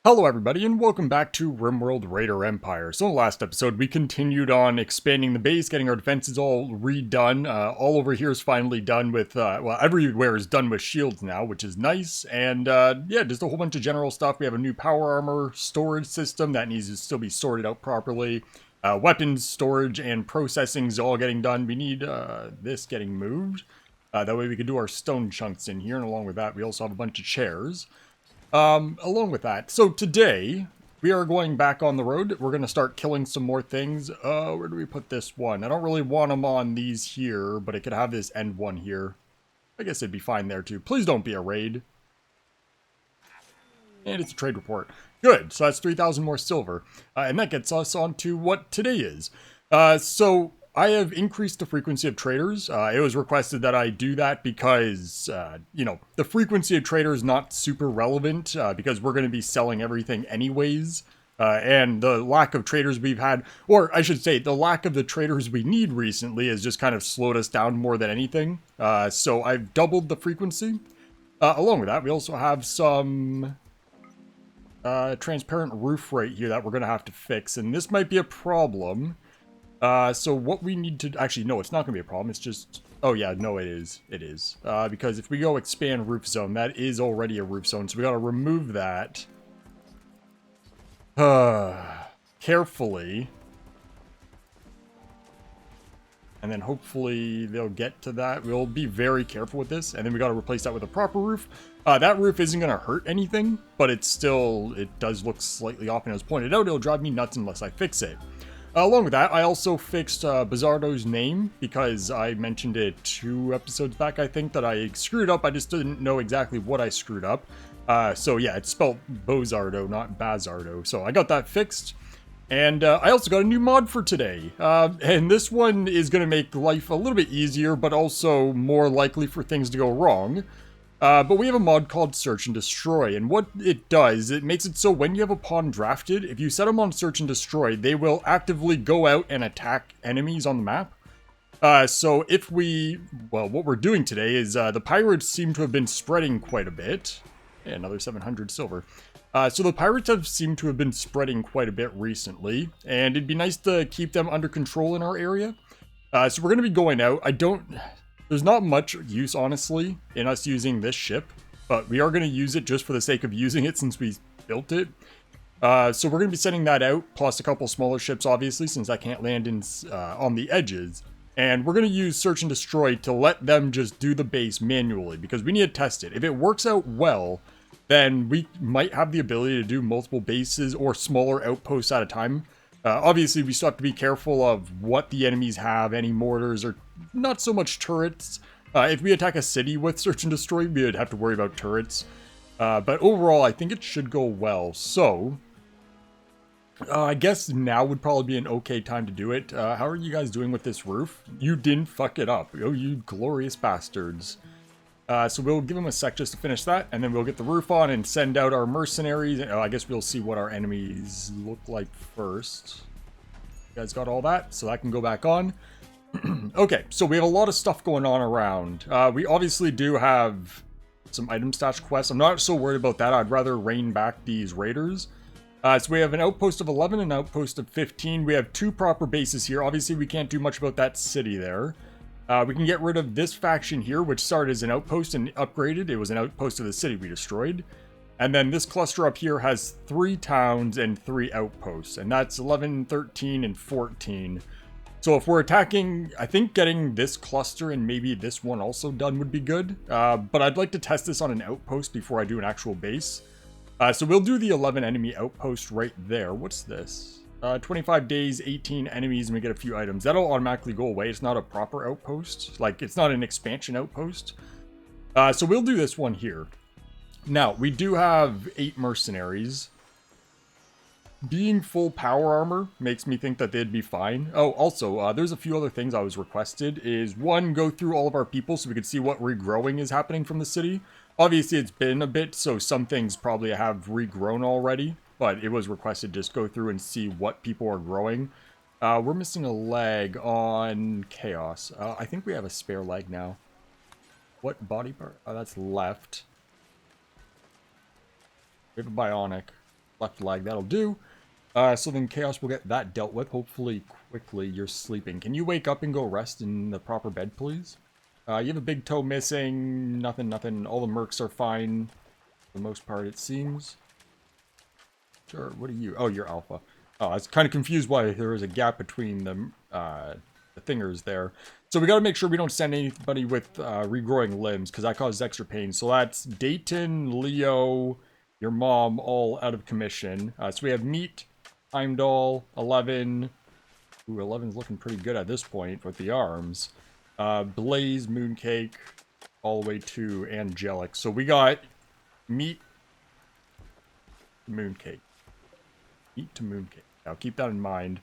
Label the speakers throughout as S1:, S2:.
S1: Hello everybody and welcome back to RimWorld Raider Empire. So in the last episode we continued on expanding the base, getting our defenses all redone. All over here is finally done with, well, everywhere is done with shields now, which is nice. And yeah, just a whole bunch of general stuff. We have a new power armor storage system that needs to still be sorted out properly. Weapons storage and processing is all getting done. We need this getting moved. That way we can do our stone chunks in here, and along with that we also have a bunch of chairs. Along with that, so today we are going back on the road. We're going to start killing some more things. Where do we put this one? I don't really want them on these here, but it could have this end one here. I guess it'd be fine there too. Please don't be a raid. And it's a trade report. Good, so that's 3,000 more silver. And that gets us on to what today is. So I have increased the frequency of traders. It was requested that I do that because, you know, the frequency of traders is not super relevant because we're going to be selling everything anyways. And the lack of traders we've had, or I should say, the lack of the traders we need recently has just kind of slowed us down more than anything. So I've doubled the frequency. Along with that, we also have some transparent roof right here that we're going to have to fix. And this might be a problem. So what we need to... Actually, no, it's not going to be a problem. It's just... Oh, yeah, no, it is. It is. Because if we go expand roof zone, that is already a roof zone. So we got to remove that. Carefully. And then hopefully they'll get to that. We'll be very careful with this. And then we got to replace that with a proper roof. That roof isn't going to hurt anything, but it's still... It does look slightly off. And as pointed out, it'll drive me nuts unless I fix it. Along with that, I also fixed Bizardo's name because I mentioned it 2 episodes back, I think, that I screwed up. I just didn't know exactly what I screwed up. So yeah, it's spelled Bozardo, not Bazardo. So I got that fixed. And I also got a new mod for today. And this one is going to make life a little bit easier, but also more likely for things to go wrong. But we have a mod called Search and Destroy, and what it does, it makes it so when you have a pawn drafted, if you set them on Search and Destroy, they will actively go out and attack enemies on the map. So if we, well, what we're doing today is the pirates seem to have been spreading quite a bit. Yeah, another 700 silver. So the pirates have seemed to have been spreading quite a bit recently, and it'd be nice to keep them under control in our area. So we're going to be going out. There's not much use, honestly, in us using this ship, but we are going to use it just for the sake of using it since we built it. So we're going to be sending that out, plus a couple smaller ships, obviously, since I can't land in on the edges. And we're going to use Search and Destroy to let them just do the base manually, because we need to test it. If it works out well, then we might have the ability to do multiple bases or smaller outposts at a time. Obviously, we still have to be careful of what the enemies have, any mortars or not so much turrets. If we attack a city with Search and Destroy, we would have to worry about turrets. But overall, I think it should go well. So, I guess now would probably be an okay time to do it. How are you guys doing with this roof? You didn't fuck it up. Oh, you glorious bastards. So we'll give them a sec just to finish that, and then we'll get the roof on and send out our mercenaries. I guess we'll see what our enemies look like first. You guys got all that? So that can go back on. Okay, so we have a lot of stuff going on around. We obviously do have some item stash quests. I'm not so worried about that. I'd rather rein back these raiders. So we have an outpost of 11 and an outpost of 15. We have 2 proper bases here. Obviously, we can't do much about that city there. We can get rid of this faction here, which started as an outpost and upgraded. It was an outpost of the city we destroyed. And then this cluster up here has 3 towns and 3 outposts. And that's 11, 13, and 14. So if we're attacking, I think getting this cluster and maybe this one also done would be good. But I'd like to test this on an outpost before I do an actual base. So we'll do the 11 enemy outpost right there. What's this? 25 days, 18 enemies, and we get a few items. That'll automatically go away. It's not a proper outpost. Like, it's not an expansion outpost. So we'll do this one here. Now, we do have 8 mercenaries. Being full power armor makes me think that they'd be fine. Oh, also, there's a few other things I was requested. Is 1, go through all of our people so we can see what regrowing is happening from the city. Obviously, it's been a bit, so some things probably have regrown already. But it was requested just go through and see what people are growing. We're missing a leg on Chaos. I think we have a spare leg now. What body part? Oh, that's left. We have a bionic. left leg, that'll do. So then Chaos will get that dealt with. Hopefully quickly. You're sleeping. Can you wake up and go rest in the proper bed, please? You have a big toe missing. Nothing. All the mercs are fine. For the most part, it seems. Sure, what are you? Oh, you're Alpha. Oh, I was kind of confused why there was a gap between the thingers there. So we got to make sure we don't send anybody with regrowing limbs, because that causes extra pain. So that's Dayton, Leo, your mom, all out of commission. So we have Meat, Heimdall, 11. Ooh, 11's looking pretty good at this point with the arms. Blaze, Mooncake, all the way to Angelic. So we got Meat, Mooncake. Meat to Mooncake. Now keep that in mind.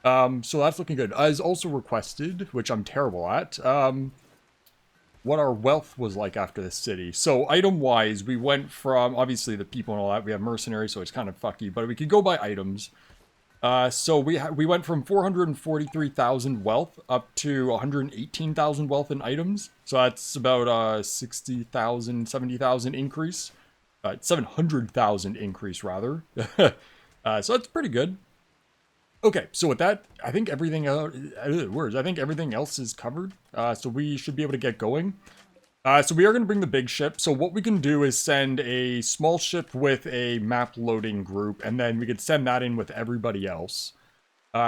S1: So that's looking good. As also requested, which I'm terrible at, what our wealth was like after the city. So item-wise, we went from, obviously the people and all that, we have mercenaries, so it's kind of fucky, but we could go by items. So we went from 443,000 wealth up to 118,000 wealth in items. So that's about 60,000, 70,000 increase. 700,000 increase, rather. So that's pretty good. Okay, so with that, I think everything else is covered. So we should be able to get going. So we are going to bring the big ship. So what we can do is send a small ship with a map loading group, and then we could send that in with everybody else.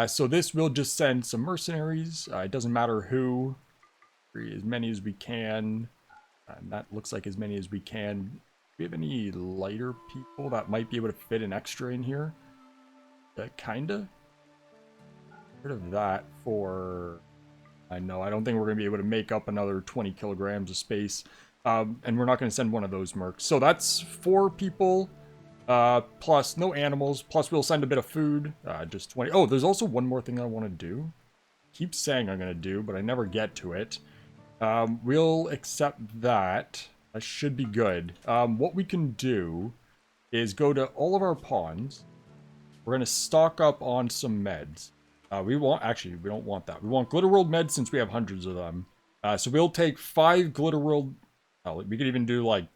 S1: So this will just send some mercenaries. It doesn't matter who. As many as we can. And that looks like as many as we can. Do we have any lighter people that might be able to fit an extra in here? Kinda. Rid of that for... I know, I don't think we're going to be able to make up another 20 kilograms of space. And we're not going to send one of those mercs. So that's 4 people, plus no animals, plus we'll send a bit of food, just 20. Oh, there's also one more thing I want to do. Keep saying I'm going to do, but I never get to it. We'll accept that. That should be good. What we can do is go to all of our pawns. We're going to stock up on some meds. We don't want that. We want Glitter World meds since we have hundreds of them. So we'll take 5 Glitter World... Oh, we could even do like...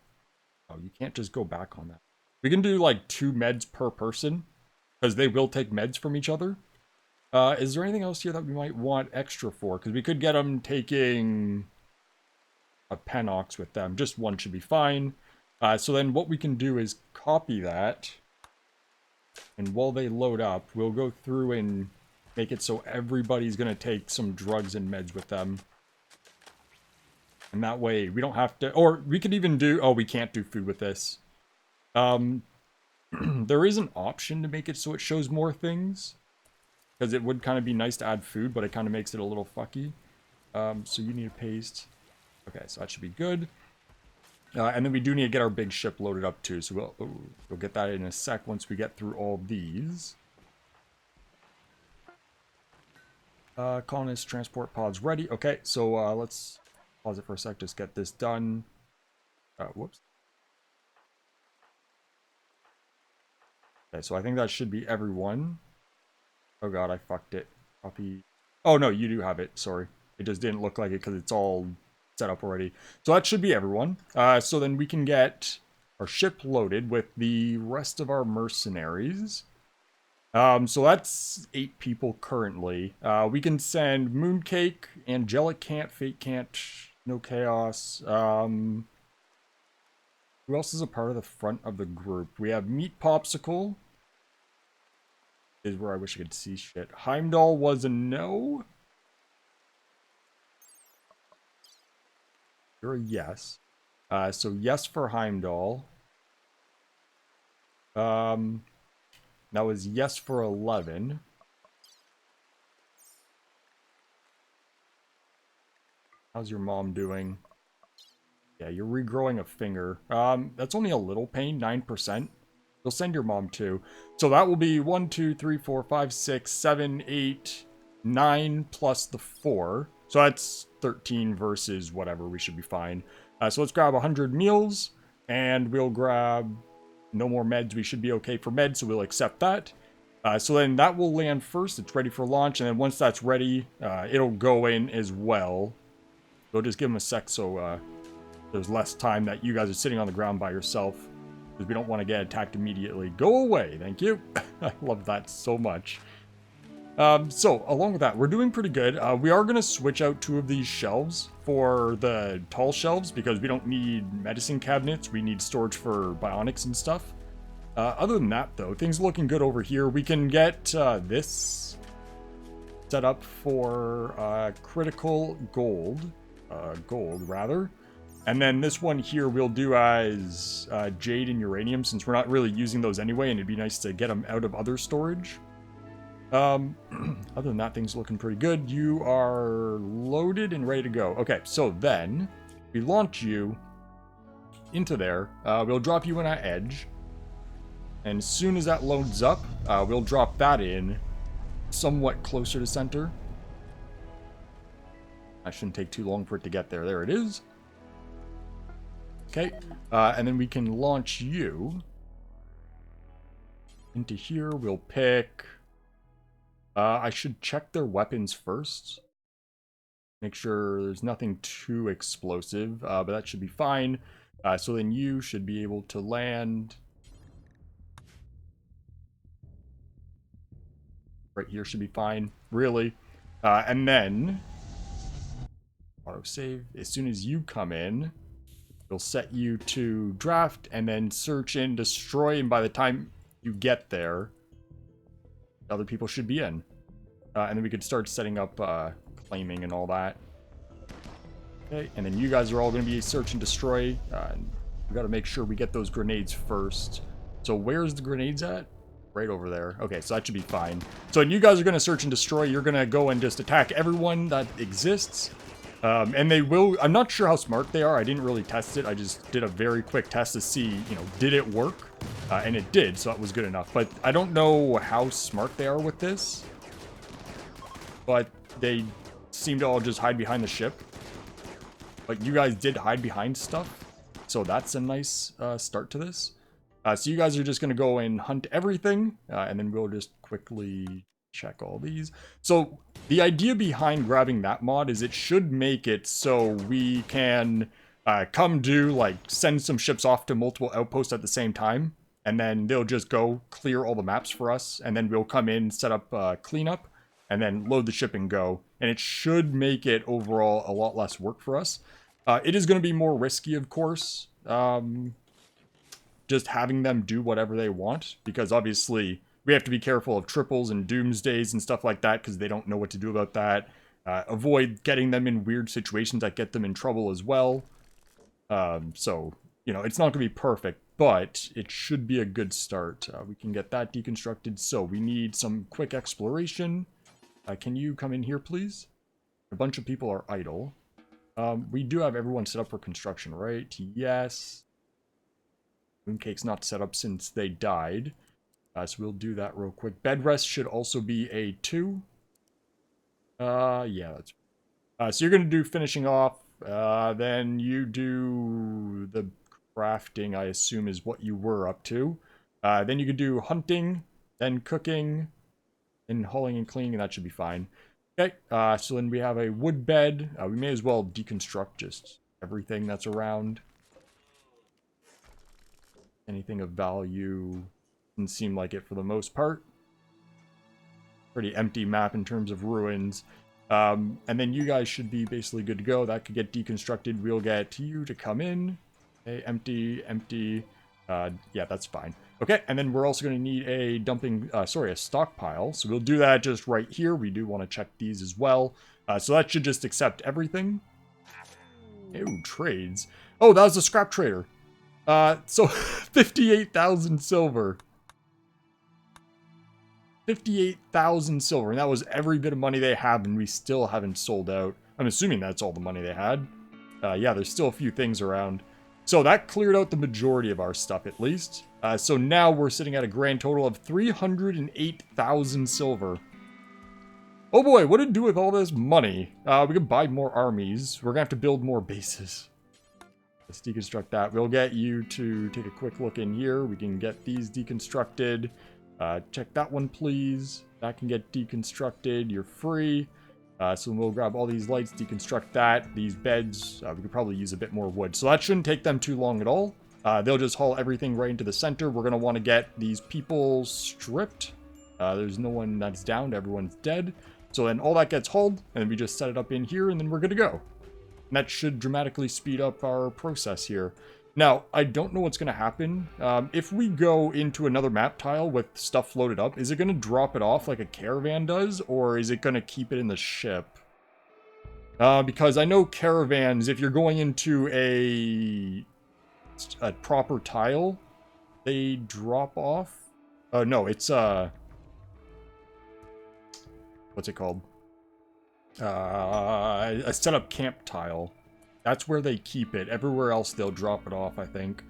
S1: Oh, you can't just go back on that. We can do like 2 meds per person, because they will take meds from each other. Is there anything else here that we might want extra for? Because we could get them taking a Penox with them. Just one should be fine. So then what we can do is copy that. And while they load up, we'll go through and make it so everybody's going to take some drugs and meds with them. And that way, we don't have to... Or we could even do... Oh, we can't do food with this. There is an option to make it so it shows more things. Because it would kind of be nice to add food, but it kind of makes it a little fucky. So you need a paste. Okay, so that should be good. And then we do need to get our big ship loaded up too. So we'll get that in a sec once we get through all these. Colonist transport pods ready. Okay, so let's pause it for a sec. Just get this done. Whoops. Okay, so I think that should be everyone. Oh god, I fucked it. Copy. Oh no, you do have it. Sorry. It just didn't look like it because it's all set up already. So that should be everyone. So then we can get our ship loaded with the rest of our mercenaries. So that's 8 people currently. We can send Mooncake, Angelic can't, Fate can't, no Chaos. Who else is a part of the front of the group? We have Meat Popsicle. Is where I wish I could see shit. Heimdall was a no. You're a yes. So yes for Heimdall. That was yes for 11. How's your mom doing? Yeah, you're regrowing a finger. That's only a little pain, 9%. You'll send your mom too. So that will be 1, 2, 3, 4, 5, 6, 7, 8, 9 plus the 4. So that's 13 versus whatever. We should be fine. So let's grab 100 meals. And we'll grab no more meds. We should be okay for meds, so we'll accept that. So then that will land first. It's ready for launch. And then once that's ready, it'll go in as well. We'll just give them a sec so there's less time that you guys are sitting on the ground by yourself. because we don't want to get attacked immediately. Go away, thank you. I love that so much. So, along with that, we're doing pretty good. We are going to switch out 2 of these shelves for the tall shelves because we don't need medicine cabinets. We need storage for bionics and stuff. Other than that, though, things are looking good over here. We can get this set up for critical gold. And then this one here we'll do as jade and uranium, since we're not really using those anyway, and it'd be nice to get them out of other storage. Other than that, things are looking pretty good. You are loaded and ready to go. Okay, so then we launch you into there. We'll drop you in our edge. And as soon as that loads up, we'll drop that in somewhat closer to center. That shouldn't take too long for it to get there. There it is. Okay, and then we can launch you into here. We'll pick... I should check their weapons first. Make sure there's nothing too explosive, but that should be fine. So then you should be able to land... right here should be fine, really. And then... autosave. As soon as you come in, we'll set you to draft, and then search and destroy, and by the time you get there... other people should be in. And then we could start setting up claiming and all that. Okay, and then you guys are all going to be search and destroy. We got to make sure we get those grenades first. So where's the grenades at? Right over there. Okay, so that should be fine. So you guys are going to search and destroy. You're going to go and just attack everyone that exists. And they will... I'm not sure how smart they are. I didn't really test it. I just did a very quick test to see, you know, did it work? And it did, so that was good enough. But I don't know how smart they are with this. But they seem to all just hide behind the ship. But you guys did hide behind stuff. So that's a nice start to this. So you guys are just going to go and hunt everything. And then we'll just quickly check all these. So the idea behind grabbing that mod is it should make it so we can send some ships off to multiple outposts at the same time. And then they'll just go clear all the maps for us. And then we'll come in, set up cleanup, and then load the ship and go. And it should make it overall a lot less work for us. It is going to be more risky, of course. Just having them do whatever they want. Because obviously we have to be careful of triples and doomsdays and stuff like that, because they don't know what to do about that. Avoid getting them in weird situations that get them in trouble as well. So, you know, it's not going to be perfect, but it should be a good start. We can get that deconstructed. So we need some quick exploration. Can you come in here, please? A bunch of people are idle. We do have everyone set up for construction, right? Yes. Mooncake's not set up since they died. So we'll do that real quick. Bed rest should also be a 2. Yeah, that's... so you're going to do finishing off. Then you do the crafting, I assume, is what you were up to. Then you could do hunting, then cooking, and hauling and cleaning, and that should be fine. Okay, so then we have a wood bed. We may as well deconstruct just everything that's around. Anything of value doesn't seem like it for the most part. Pretty empty map in terms of ruins. And then you guys should be basically good to go. That could get deconstructed. We'll get you to come in. Okay, empty, empty. Yeah, that's fine. Okay, and then we're also going to need a a stockpile. So we'll do that just right here. We do want to check these as well. So that should just accept everything. Ew, trades. Oh, that was a scrap trader. So 58,000 silver. 58,000 silver, and that was every bit of money they have, and we still haven't sold out. I'm assuming that's all the money they had. Yeah, there's still a few things around. So that cleared out the majority of our stuff, at least. So now we're sitting at a grand total of 308,000 silver. Oh boy, what to do with all this money? We could buy more armies. We're gonna have to build more bases. Let's deconstruct that. We'll get you to take a quick look in here. We can get these deconstructed. Check that one, please. That can get deconstructed. You're free. So we'll grab all these lights, deconstruct that. These beds, we could probably use a bit more wood. So that shouldn't take them too long at all. They'll just haul everything right into the center. We're going to want to get these people stripped. There's no one that's downed. Everyone's dead. So then all that gets hauled, and we just set it up in here, and then we're good to go. And that should dramatically speed up our process here. Now, I don't know what's going to happen. If we go into another map tile with stuff loaded up, is it going to drop it off like a caravan does, or is it going to keep it in the ship? Because I know caravans, if you're going into a proper tile, they drop off. Oh, no, it's, what's it called? A setup camp tile. That's where they keep it. Everywhere else, they'll drop it off, I think.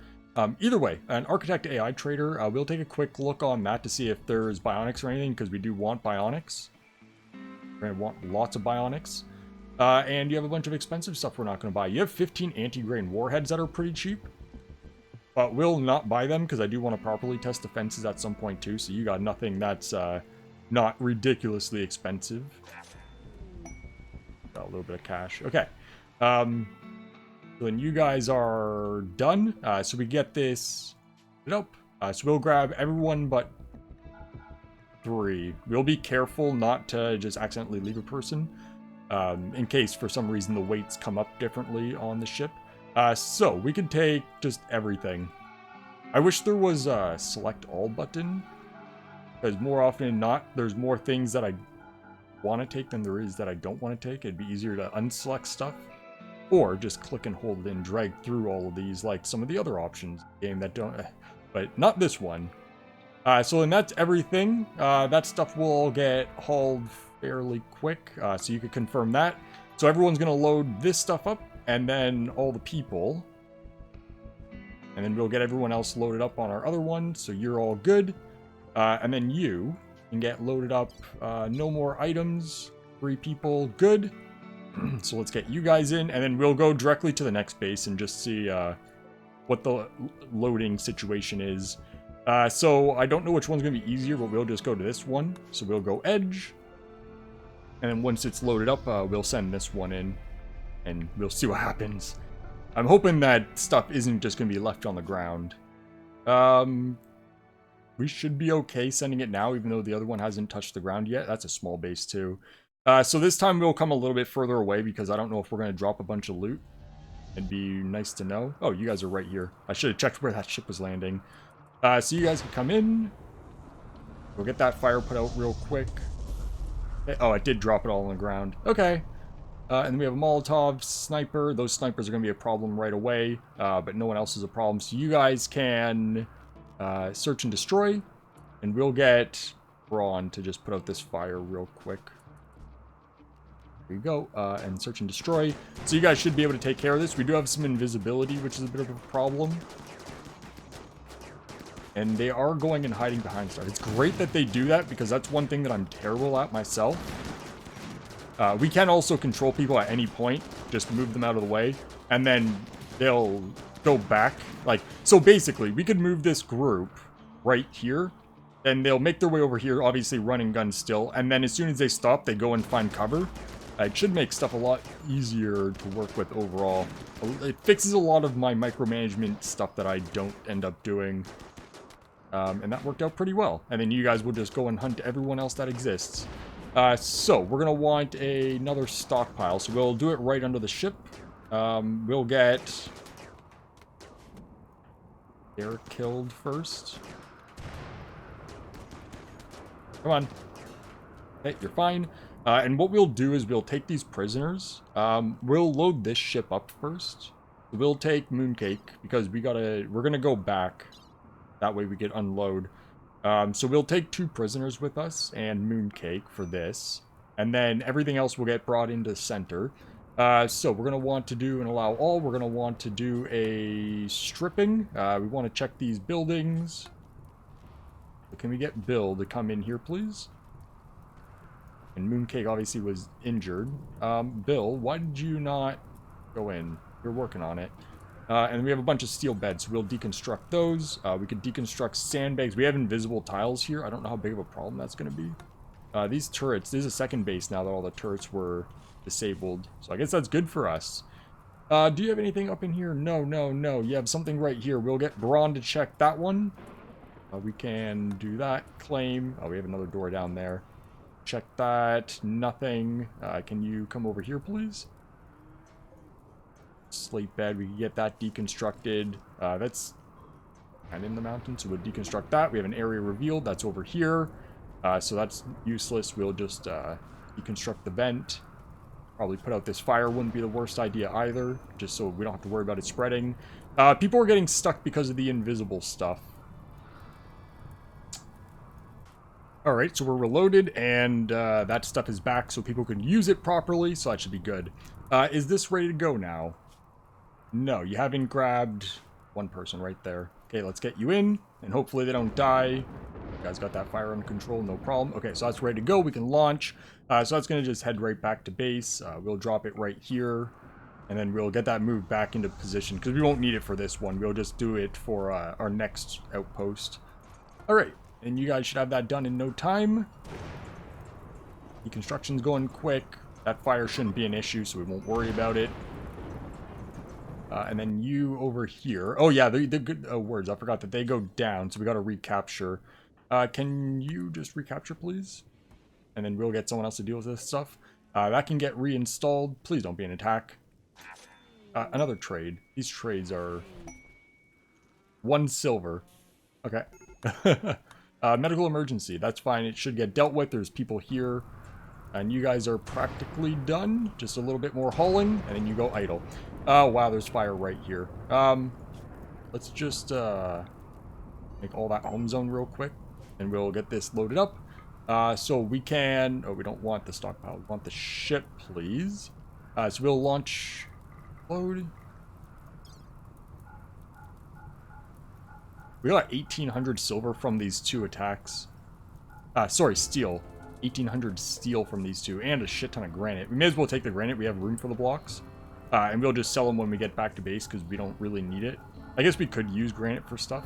S1: Either way, an Architect AI trader, we'll take a quick look on that to see if there's bionics or anything, because we do want bionics. We're going to want lots of bionics. And you have a bunch of expensive stuff we're not going to buy. You have 15 anti-grain warheads that are pretty cheap. But we'll not buy them, because I do want to properly test defenses at some point, too. So you got nothing that's not ridiculously expensive. Got a little bit of cash. Okay. So then you guys are done. So we get this. Nope. So we'll grab everyone but 3. We'll be careful not to just accidentally leave a person. In case for some reason the weights come up differently on the ship. So we could take just everything. I wish there was a select all button. Because more often than not, there's more things that I want to take than there is that I don't want to take. It'd be easier to unselect stuff. Or just click and hold it and drag through all of these like some of the other options in the game that don't, but not this one. So then that's everything. That stuff will all get hauled fairly quick, so you could confirm that. So everyone's going to load this stuff up, and then all the people. And then we'll get everyone else loaded up on our other one, so you're all good. And then you can get loaded up. No more items. 3 people, good. So let's get you guys in, and then we'll go directly to the next base and just see what the loading situation is. So I don't know which one's going to be easier, but we'll just go to this one. So we'll go edge, and then once it's loaded up, we'll send this one in, and we'll see what happens. I'm hoping that stuff isn't just going to be left on the ground. We should be okay sending it now, even though the other one hasn't touched the ground yet. That's a small base, too. So this time we'll come a little bit further away because I don't know if we're going to drop a bunch of loot. It'd be nice to know. Oh, you guys are right here. I should have checked where that ship was landing. So you guys can come in. We'll get that fire put out real quick. Oh, it did drop it all on the ground. Okay. And then we have a Molotov sniper. Those snipers are going to be a problem right away, but no one else is a problem. So you guys can search and destroy, and we'll get Braun to just put out this fire real quick. There you go, and search and destroy. So you guys should be able to take care of this. We do have some invisibility, which is a bit of a problem. And they are going and hiding behind stuff. It's great that they do that, because that's one thing that I'm terrible at myself. We can also control people at any point. Just move them out of the way. And then they'll go back. Like, so basically, we could move this group right here. And they'll make their way over here, obviously running guns still. And then as soon as they stop, they go and find cover. It should make stuff a lot easier to work with overall. It fixes a lot of my micromanagement stuff that I don't end up doing. And that worked out pretty well. And then you guys will just go and hunt everyone else that exists. So we're going to want another stockpile. So we'll do it right under the ship. We'll get They're killed first. Come on. Okay, you're fine. And what we'll do is we'll take these prisoners. We'll load this ship up first. We'll take Mooncake because we're gonna go back. That way we can unload. So we'll take 2 prisoners with us and Mooncake for this. And then everything else will get brought into the center. So we're gonna want to do an allow all. We're gonna want to do a stripping. We want to check these buildings. Can we get Bill to come in here, please? And Mooncake obviously was injured. Bill, why did you not go in? You're working on it. And we have a bunch of steel beds, so we'll deconstruct those. We could deconstruct sandbags. We have invisible tiles here. I don't know how big of a problem that's going to be. These turrets, this is a second base now that all the turrets were disabled. So I guess that's good for us. Do you have anything up in here? No, no, no. You have something right here. We'll get Braun to check that one. We can do that. Claim. Oh, we have another door down there. Check that. Nothing. Can you come over here, please? Slate bed. We can get that deconstructed. That's kind of in the mountain, so we'll deconstruct that. We have an area revealed. That's over here. So that's useless. We'll just deconstruct the vent. Probably put out this fire wouldn't be the worst idea either, just so we don't have to worry about it spreading. People are getting stuck because of the invisible stuff. Alright, so we're reloaded, and that stuff is back so people can use it properly, so that should be good. Is this ready to go now? No, you haven't grabbed one person right there. Okay, let's get you in, and hopefully they don't die. You guys got that fire under control, no problem. Okay, so that's ready to go. We can launch. So that's going to just head right back to base. We'll drop it right here, and then we'll get that moved back into position, because we won't need it for this one. We'll just do it for our next outpost. Alright, and you guys should have that done in no time. The construction's going quick. That fire shouldn't be an issue, so we won't worry about it. And then you over here. Oh, yeah, the good words. I forgot that they go down, so we got to recapture. Can you just recapture, please? And then we'll get someone else to deal with this stuff. That can get reinstalled. Please don't be an attack. Another trade. These trades are 1 silver. Okay. Medical emergency. That's fine. It should get dealt with. There's people here. And you guys are practically done. Just a little bit more hauling, and then you go idle. Oh, wow, there's fire right here. Let's just make all that home zone real quick, and we'll get this loaded up. So we can... Oh, we don't want the stockpile. We want the ship, please. So we'll launch... Load. We got 1,800 silver from these 2 attacks. Sorry, steel. 1,800 steel from these 2, and a shit ton of granite. We may as well take the granite. We have room for the blocks. And we'll just sell them when we get back to base, because we don't really need it. I guess we could use granite for stuff.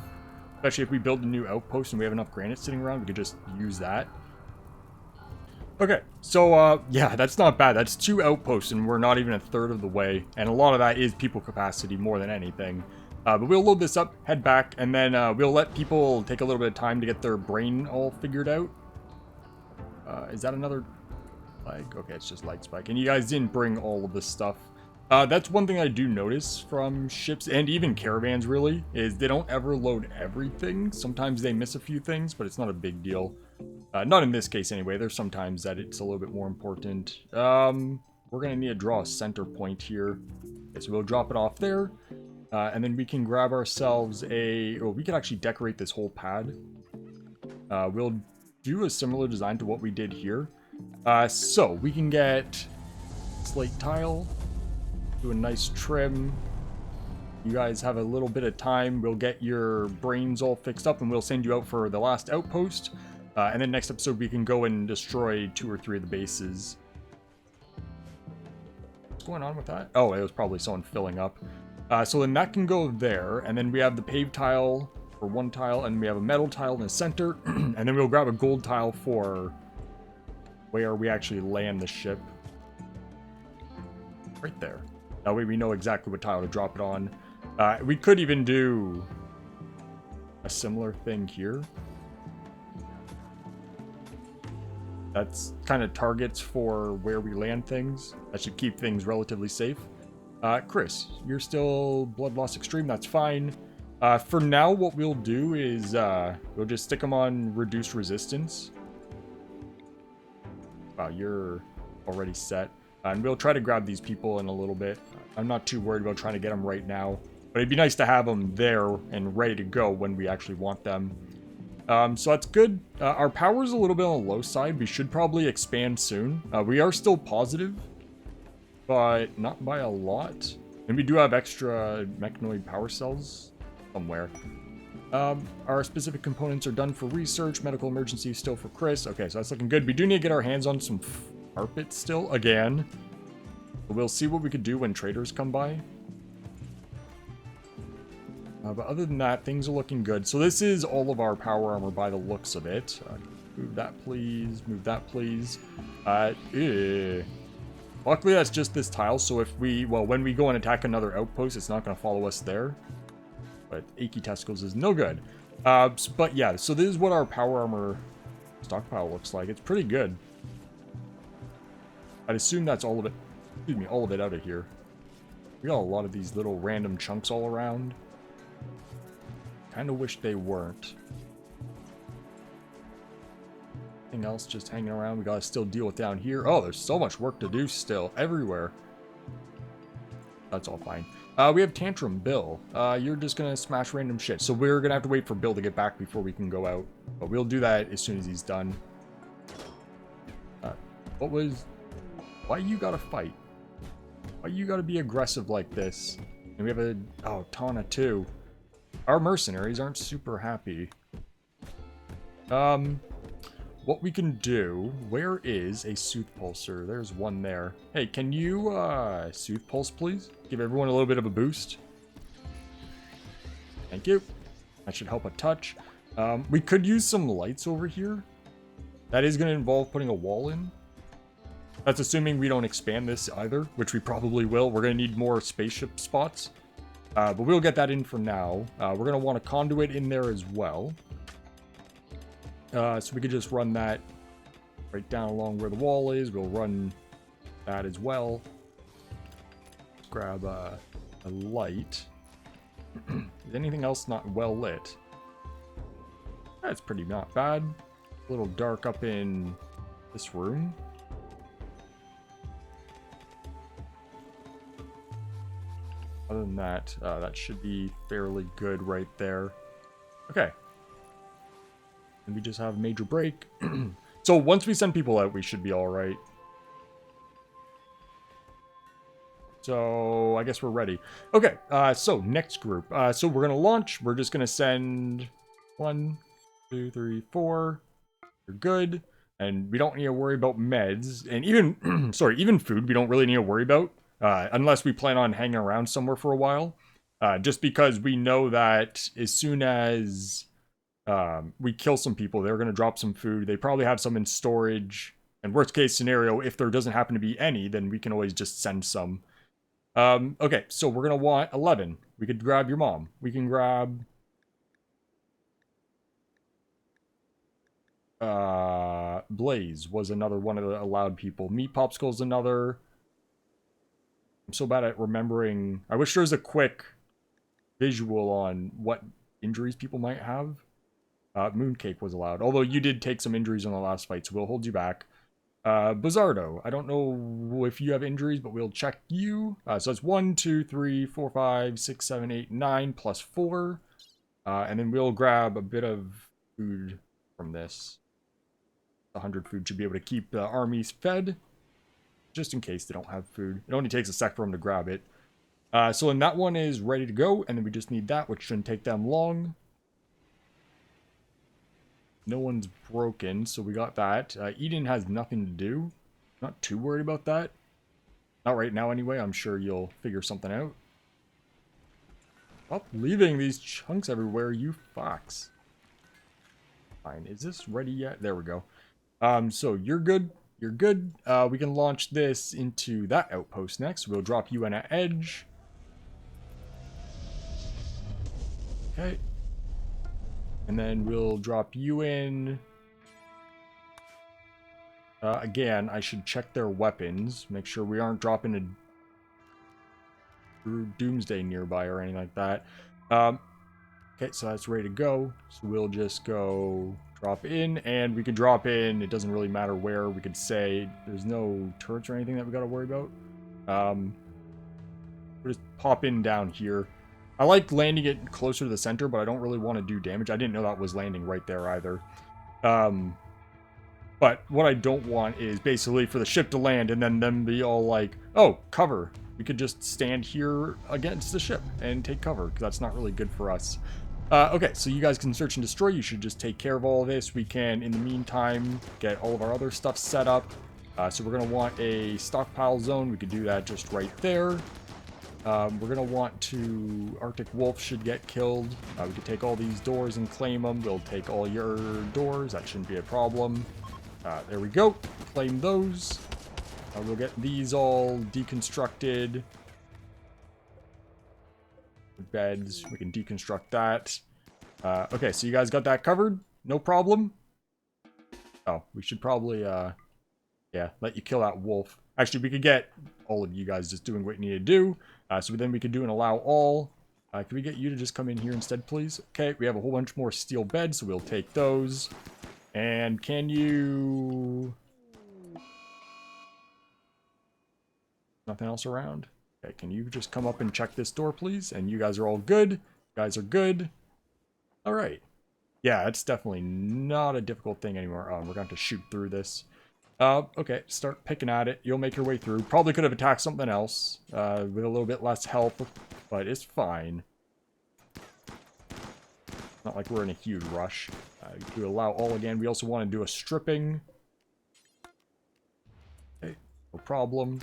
S1: Especially if we build a new outpost and we have enough granite sitting around, we could just use that. Okay, so, yeah, that's not bad. That's 2 outposts, and we're not even a third of the way. And a lot of that is people capacity more than anything. But we'll load this up, head back, and then we'll let people take a little bit of time to get their brain all figured out. Is that another lag? Okay, it's just lag spike. And you guys didn't bring all of this stuff. That's one thing I do notice from ships, and even caravans, really, is they don't ever load everything. Sometimes they miss a few things, but it's not a big deal. Not in this case, anyway. There's sometimes that it's a little bit more important. We're going to need to draw a center point here. Okay, so we'll drop it off there. And then we can grab ourselves a... Oh, we can actually decorate this whole pad. We'll do a similar design to what we did here. So we can get slate tile, do a nice trim. You guys have a little bit of time. We'll get your brains all fixed up, and we'll send you out for the last outpost. And then next episode we can go and destroy 2 or 3 of the bases. What's going on with that? Oh, it was probably someone filling up. So then that can go there, and then we have the paved tile for 1 tile, and we have a metal tile in the center, and then we'll grab a gold tile for where we actually land the ship. Right there. That way we know exactly what tile to drop it on. We could even do a similar thing here. That's kind of targets for where we land things. That should keep things relatively safe. Chris, you're still blood loss extreme. That's fine. For now, what we'll do is we'll just stick them on reduced resistance. Wow, you're already set. And we'll try to grab these people in a little bit. I'm not too worried about trying to get them right now. But it'd be nice to have them there and ready to go when we actually want them. So that's good. Our power's a little bit on the low side. We should probably expand soon. We are still positive, but not by a lot. And we do have extra mechanoid power cells somewhere. Our specific components are done for research. Medical emergency still for Chris. Okay, so that's looking good. We do need to get our hands on some carpet still again. But we'll see what we could do when traders come by. But other than that, things are looking good. So this is all of our power armor by the looks of it. Move that, please. Move that, please. Luckily, that's just this tile, so if we, well, when we go and attack another outpost, it's not going to follow us there. But achy testicles is no good. But yeah, so this is what our power armor stockpile looks like. It's pretty good. I'd assume that's all of it, excuse me, all of it out of here. We got a lot of these little random chunks all around. Kind of wish they weren't. Anything else just hanging around we gotta still deal with down here? Oh, there's so much work to do still everywhere. That's all fine. We have Tantrum Bill. You're just gonna smash random shit. So we're gonna have to wait for Bill to get back before we can go out. But we'll do that as soon as he's done. Why you gotta fight? Why you gotta be aggressive like this? And we have a, oh, Tana too. Our mercenaries aren't super happy. What we can do, where is a Sooth Pulser? There's one there. Hey, can you, Sooth Pulse, please? Give everyone a little bit of a boost. Thank you. That should help a touch. We could use some lights over here. That is going to involve putting a wall in. That's assuming we don't expand this either, which we probably will. We're going to need more spaceship spots. But we'll get that in for now. We're going to want a conduit in there as well. So we could just run that right down along where the wall is. We'll run that as well. Let's grab a light. Is anything else not well lit? That's pretty not bad. A little dark up in this room. Other than that, that should be fairly good right there. Okay. And we just have major break. So once we send people out, we should be all right. So I guess we're ready. Okay, so next group. So we're going to launch. We're just going to send 1, 2, 3, 4. You're good. And we don't need to worry about meds. And even, sorry, even food we don't really need to worry about. Unless we plan on hanging around somewhere for a while. Just because we know that as soon as we kill some people, they're going to drop some food. They probably have some in storage. And worst case scenario, if there doesn't happen to be any, then we can always just send some. Okay, so we're going to want 11. We could grab your mom. We can grab... Blaze was another one of the allowed people. Meat Popsicle's another. I'm so bad at remembering. I wish there was a quick visual on what injuries people might have. Mooncake was allowed. Although you did take some injuries on the last fight, so we'll hold you back. Bizardo. I don't know if you have injuries, but we'll check you. So it's 1, 2, 3, 4, 5, 6, 7, 8, 9, plus 4. And then we'll grab a bit of food from this. 100 food should be able to keep the armies fed. Just in case they don't have food. It only takes a sec for them to grab it. So then that one is ready to go. And then we just need that, which shouldn't take them long. No one's broken, so we got that. Eden has nothing to do. Not too worried about that. Not right now anyway. I'm sure you'll figure something out. Stop leaving these chunks everywhere, you fox. Fine. Is this ready yet? There we go. So you're good. You're good. We can launch this into that outpost next. We'll drop you on an edge. Okay. And then we'll drop you in. Again, I should check their weapons. Make sure we aren't dropping a Doomsday nearby or anything like that. Okay, so that's ready to go. So we'll just go drop in, and we could drop in. It doesn't really matter where. We could say there's no turrets or anything that we got to worry about. We'll just pop in down here. I like landing it closer to the center, but I don't really want to do damage. I didn't know that was landing right there either. But what I don't want is basically for the ship to land and then them be all like, oh, cover. We could just stand here against the ship and take cover, because that's not really good for us. Okay, so you guys can search and destroy. You should just take care of all of this. We can, in the meantime, get all of our other stuff set up. So we're going to want a stockpile zone. We could do that just right there. We're going to want to... Arctic Wolf should get killed. We could take all these doors and claim them. We'll take all your doors. That shouldn't be a problem. There we go. Claim those. We'll get these all deconstructed. Beds, we can deconstruct that. Okay, so you guys got that covered? No problem? Oh, we should probably, yeah, let you kill that wolf. Actually, we could get all of you guys just doing what you need to do. So then we could do an allow all. Can we get you to just come in here instead, please? Okay, we have a whole bunch more steel beds, so we'll take those. And can you... Nothing else around? Okay, can you just come up and check this door, please? And you guys are all good. You guys are good. All right. Yeah, it's definitely not a difficult thing anymore. We're going to shoot through this. Okay, start picking at it. You'll make your way through. Probably could have attacked something else with a little bit less help, but it's fine. Not like we're in a huge rush. Do allow all again. We also want to do a stripping. Okay, no problem.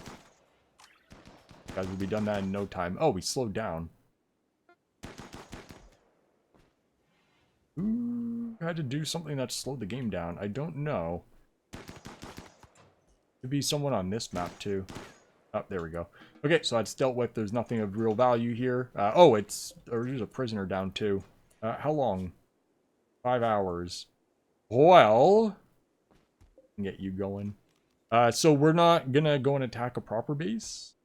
S1: Guys, we'll be done that in no time. Oh, we slowed down. Who had to do something that slowed the game down? I don't know. Could be someone on this map, too. Oh, there we go. Okay, so that's dealt with. There's nothing of real value here. Oh, there's a prisoner down, too. How long? 5 hours. Well, can get you going. So we're not gonna go and attack a proper base?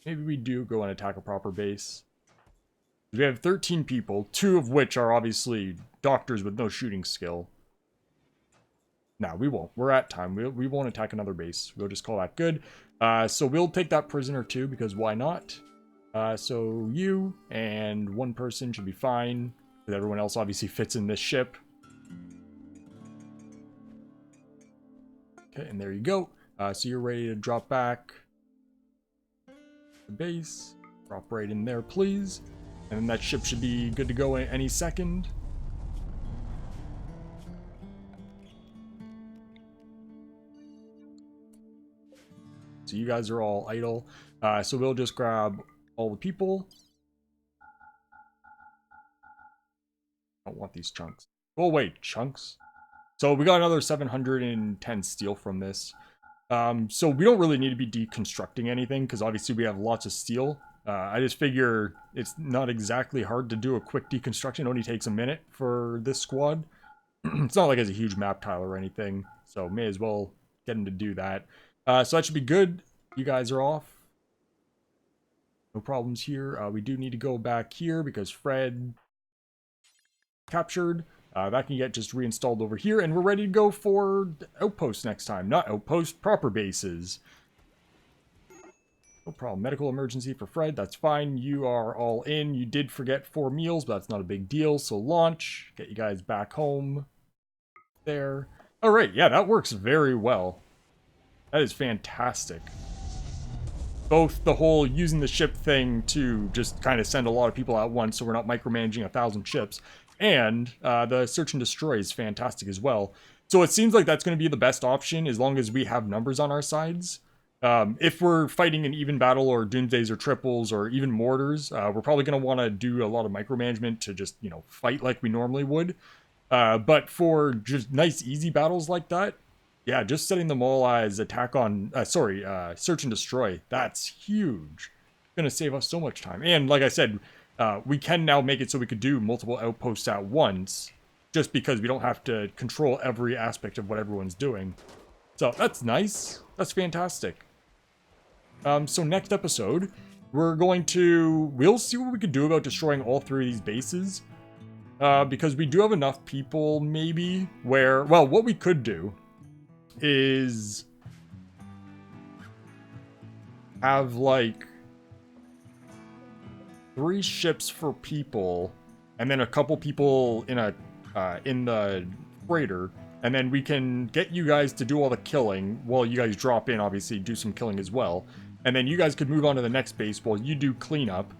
S1: Maybe we do go and attack a proper base. We have 13 people, 2 of which are obviously doctors with no shooting skill. No, we won't. We're at time. We won't attack another base. We'll just call that good. So we'll take that prisoner too, because why not? So you and 1 person should be fine, because everyone else obviously fits in this ship. Okay, and there you go. So you're ready to drop back the base. Drop right in there, please. And then that ship should be good to go any second. So you guys are all idle. So we'll just grab all the people. I don't want these chunks. Oh wait, chunks? So we got another 710 steel from this. So we don't really need to be deconstructing anything, because obviously we have lots of steel. I just figure it's not exactly hard to do a quick deconstruction. It only takes a minute for this squad. It's not like it's a huge map tile or anything, so may as well get him to do that. So that should be good. You guys are off. No problems here. We do need to go back here because Fred captured. That can get just reinstalled over here, and we're ready to go for Outposts next time. Not Outposts, proper bases. No problem. Medical emergency for Fred, that's fine. You are all in. You did forget 4 meals, but that's not a big deal. So launch, get you guys back home. There. All right, yeah, that works very well. That is fantastic. Both the whole using the ship thing to just kind of send a lot of people at once so we're not micromanaging 1,000 ships, and the search and destroy is fantastic as well. So it seems like that's going to be the best option as long as we have numbers on our sides. If we're fighting an even battle or doomsdays or triples or even mortars, we're probably going to want to do a lot of micromanagement to just, you know, fight like we normally would. But for just nice, easy battles like that, yeah, just setting them all as attack on, search and destroy, that's huge. It's going to save us so much time. And like I said, we can now make it so we could do multiple outposts at once, just because we don't have to control every aspect of what everyone's doing. So that's nice. That's fantastic. So next episode, we'll see what we could do about destroying all 3 of these bases. Because we do have enough people, maybe, where, well, what we could do is have, like, 3 ships for people, and then a couple people in the freighter, and then we can get you guys to do all the killing while you guys drop in, obviously, do some killing as well. And then you guys could move on to the next base while you do cleanup,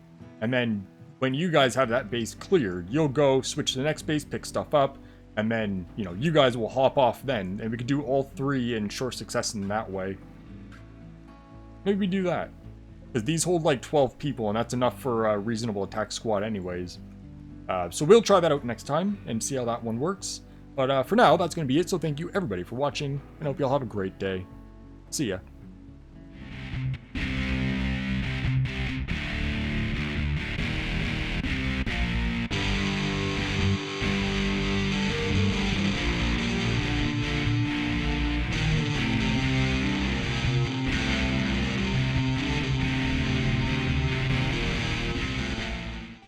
S1: and then when you guys have that base cleared, you'll go switch to the next base, pick stuff up, and then, you know, you guys will hop off then, and we could do all 3 in short success in that way. Maybe we do that. Because these hold like 12 people, and that's enough for a reasonable attack squad anyways. So we'll try that out next time, and see how that one works. But for now, that's going to be it. So thank you everybody for watching, and I hope you all have a great day. See ya.